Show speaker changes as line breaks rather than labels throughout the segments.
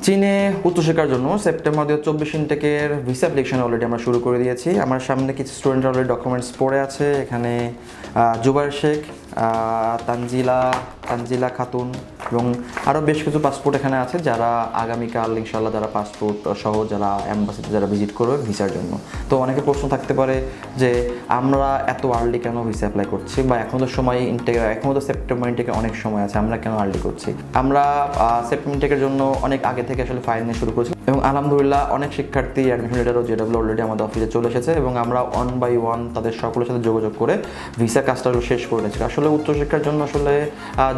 চীনে উচ্চশিক্ষার জন্য সেপ্টেম্বর 2024 ইনটেকের ভিসা অ্যাপ্লিকেশন অলরেডি আমরা শুরু করে দিয়েছি। আমার সামনে কিছু স্টুডেন্ট অলরেডি ডকুমেন্টস পড়ে আছে। এখানে জুবাইর শেখ, তানজিলা খাতুন এবং আরও বেশ কিছু পাসপোর্ট এখানে আছে, যারা আগামীকাল ইনশাল্লাহ যারা পাসপোর্ট সহ যারা অ্যাম্বাসিতে যারা ভিজিট করবে ভিসার জন্য। তো অনেকে প্রশ্ন থাকতে পারে যে আমরা এত আর্লি কেন ভিসা অ্যাপ্লাই করছি, বা এখনও তো সময় এখনও তো সেপ্টেম্বর ইনটেকে অনেক সময় আছে, আমরা কেন আর্লি করছি। আমরা সেপ্টেম্বর ইনটেকের জন্য অনেক আগে থেকে আসলে ফাইল নিয়ে শুরু করেছি এবং আলহামদুলিল্লাহ অনেক শিক্ষার্থী অ্যাডমিশন লেটার ও জেডাব্লিউ অলরেডি আমাদের অফিসে চলে এসেছে এবং আমরা 1 বাই 1 তাদের সকলের সাথে যোগাযোগ করে ভিসা কাজটা শেষ করে নিয়েছি। আসলে উচ্চশিক্ষার জন্য আসলে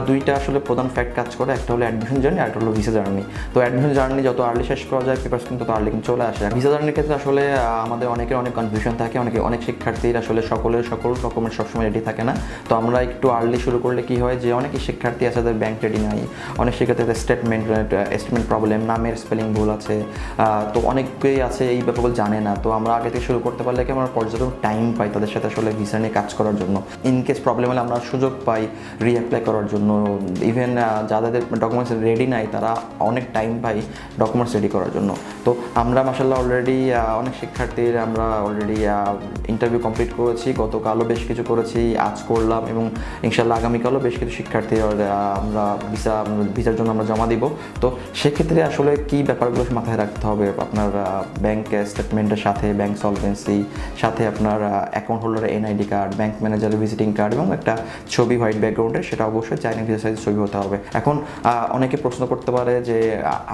দুইটা আসলে প্রধান ফ্যাক্ট কাজ করে, একটা হলো অ্যাডমিশন জার্নি আর একটা হলো ভিসা জার্নি। তো অ্যাডমিশন জার্নি যত আর্লি শেষ করা যায় পেপারস কিন্তু তত আর্লি কিন্তু চলে আসে। ভিসা জার্নির ক্ষেত্রে আসলে আমাদের অনেকের অনেক কনফিউশন থাকে, অনেক শিক্ষার্থীর আসলে সকল ডকুমেন্ট সবসময় রেডি থাকে না। তো আমরা একটু আর্লি শুরু করলে কি হয় যে অনেক শিক্ষার্থী আছে যাদের ব্যাংক রেডি নাই, অনেক শিক্ষার্থীদের স্টেটমেন্ট প্রবলেম, নামের স্পেলিং ভুল আছে, তো অনেকেই আছে এই ব্যাপারগুলো জানে না। তো আমরা আগে থেকে শুরু করতে পারলে কি আমরা পর্যাপ্ত টাইম পাই তাদের সাথে আসলে ভিসা নিয়ে কাজ করার জন্য। ইনকেস প্রবলেম হলে আমরা সুযোগ পাই রিঅ্যাপ্লাই করার জন্য। ইভেন যাদের ডকুমেন্টস রেডি নাই তারা অনেক টাইম পাই ডকুমেন্টস রেডি করার জন্য। তো আমরা মাশাআল্লাহ অলরেডি অনেক শিক্ষার্থীর আমরা অলরেডি ইন্টারভিউ কমপ্লিট করেছি, গতকালও বেশ কিছু করেছি, আজ করলাম এবং ইনশাআল্লাহ আগামীকালও বেশ কিছু শিক্ষার্থী আমরা ভিসার জন্য আমরা জমা দিব। তো সেক্ষেত্রে আসলে কী ব্যাপারগুলো মাথায় রাখতে হবে, আপনার ব্যাংক স্টেটমেন্টের সাথে ব্যাংক সলভেন্সি, সাথে আপনার অ্যাকাউন্ট হোল্ডারের এনআইডি কার্ড, ব্যাংক ম্যানেজারের ভিজিটিং কার্ড এবং একটা ছবি হোয়াইট ব্যাকগ্রাউন্ডের, সেটা অবশ্যই চাইনিজ ভিসা সাইজের ছবি হতে হবে। এখন অনেকে প্রশ্ন করতে পারে যে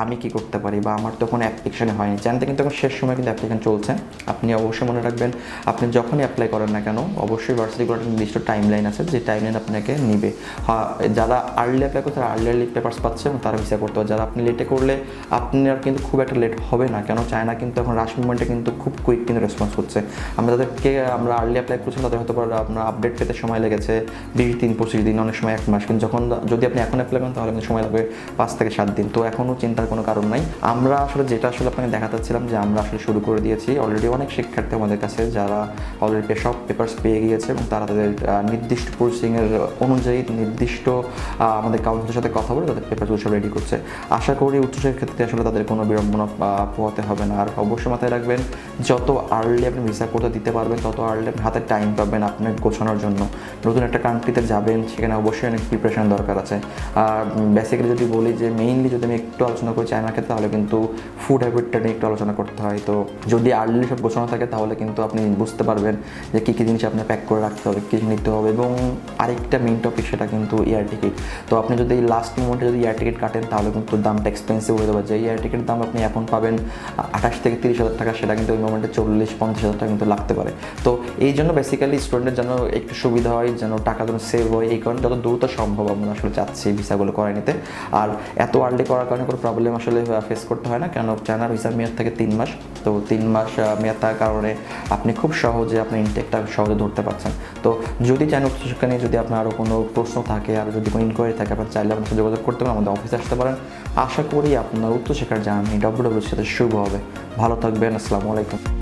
আমি কি করতে পারি, বা আমার তো কোনো অ্যাপ্লিকেশনে হয়নি। চাইনিতে কিন্তু এখন শেষ সময় কিন্তু অ্যাপ্লিকেশন চলছে। আপনি অবশ্যই মনে রাখবেন আপনি যখনই অ্যাপ্লাই করেন না কেন অবশ্যই ভার্সিটিগুলো একটা নির্দিষ্ট টাইম লাইন আছে, যে টাইম লাইন আপনাকে নিবে। যারা আর্লি অ্যাপ্লাই করছে তারা আর্লি পেপার্স পাচ্ছে এবং তারা ভিসা করতে হবে। যারা আপনি লেটে করলে আপনার কিন্তু খুব একটা লেট হবে না, কেন চায়না কিন্তু এখন রাশ মুভমেন্টে কিন্তু খুব কুইক কিন্তু রেসপন্স করছে। আমরা আমরা আর্লি অ্যাপ্লাই করছি তাদের হয়তো আপনার আপডেট পেতে সময় লেগেছে 20-25 দিন, অনেক সময় 1 মাস, কিন্তু যদি আপনি এখন অ্যাপ্লাই করেন তাহলে কিন্তু সময় লাগবে 5 থেকে 7 দিন। তো এখনও চিন্তার কোনো কারণ নাই। আমরা আসলে যেটা আসলে আপনাকে দেখাতে চাচ্ছিলাম যে আমরা আসলে শুরু করে দিয়েছি অলরেডি। অনেক শিক্ষার্থী আমাদের কাছে যারা অলরেডি সব পেপার্স পেয়ে গিয়েছে এবং তারা তাদের নির্দিষ্ট প্রসেসিংয়ের অনুযায়ী নির্দিষ্ট আমাদের কাউন্সিলের সাথে কথা বলে তাদের পেপারগুলো সব রেডি করছে। আশা করি উচ্চশিক্ষার ক্ষেত্রে আসলে তাদের কোনো বিড়ম্বনা পোহাতে হবে না। আর অবশ্যই মাথায় রাখবেন যত আর্লি আপনি ভিসা করতে দিতে পারবেন তত আর্লি আপনি হাতে টাইম পাবেন আপনার গোছানোর জন্য। নতুন একটা কান্ট্রিতে যাবেন, সেখানে অবশ্যই অনেক প্রিপারেশন দরকার আছে। আর বেসিক্যালি যদি বলি যে মেইনলি যদি আমি একটু আলোচনা করি চায়নার ক্ষেত্রে, তাহলে কিন্তু ফুড হ্যাবিটটা নিয়ে একটু আলোচনা করতে হয়। তো যদি আর্লি সব গোছানো থাকে তাহলে কিন্তু আপনি বুঝতে পারবেন যে কী কী জিনিস আপনার প্যাক করে রাখতে হবে, কী নিতে হবে। এবং আরেকটা মেইন টপিক সেটা কিন্তু এয়ার টিকিট। তো আপনি যদি লাস্ট মোমেন্টে যদি এয়ার টিকিট কাটেন তাহলে কিন্তু দামটা এক্সপেন্সিভ হয়ে যাবে। যে এয়ার টিকিটের দাম আপনি এখন পাবেন 28 থেকে 30 হাজার টাকা, সেটা কিন্তু ওই মোমেন্টে 40-50 হাজার টাকা কিন্তু লাগতে পারে। তো এই জন্য বেসিক্যালি স্টুডেন্টের যেন একটু সুবিধা হয়, যেন টাকা যেন সেভ হয়, এই কারণে যত দ্রুত সম্ভব আমরা আসলে চাচ্ছি ভিসাগুলো করে নিতে। আর এত আর্লি করার কারণে কোনো প্রবলেম আসলে ফেস করতে হয় না, কেন চায়নার ভিসার মেয়াদ থাকে 3 মাস। তো 3 মাস মেয়াদ থাকার কারণে আপনি খুব সহজে আপনার ইনটেকটা সহজে ধরতে পারছেন। তো যদি চান উচ্চশিক্ষা নিয়ে যদি আপনার আরও কোনো প্রশ্ন থাকে আর যদি কোনো ইনকোয়ারি থাকে, আপনার চাইলে আপনার সাথে যোগাযোগ করতে পারেন, আমাদের অফিসে আসতে পারেন। আশা করি আপনার উচ্চশিক্ষার জার্নি WWEর সাথে শুভ হবে। ভালো থাকবেন। আসসালামু আলাইকুম।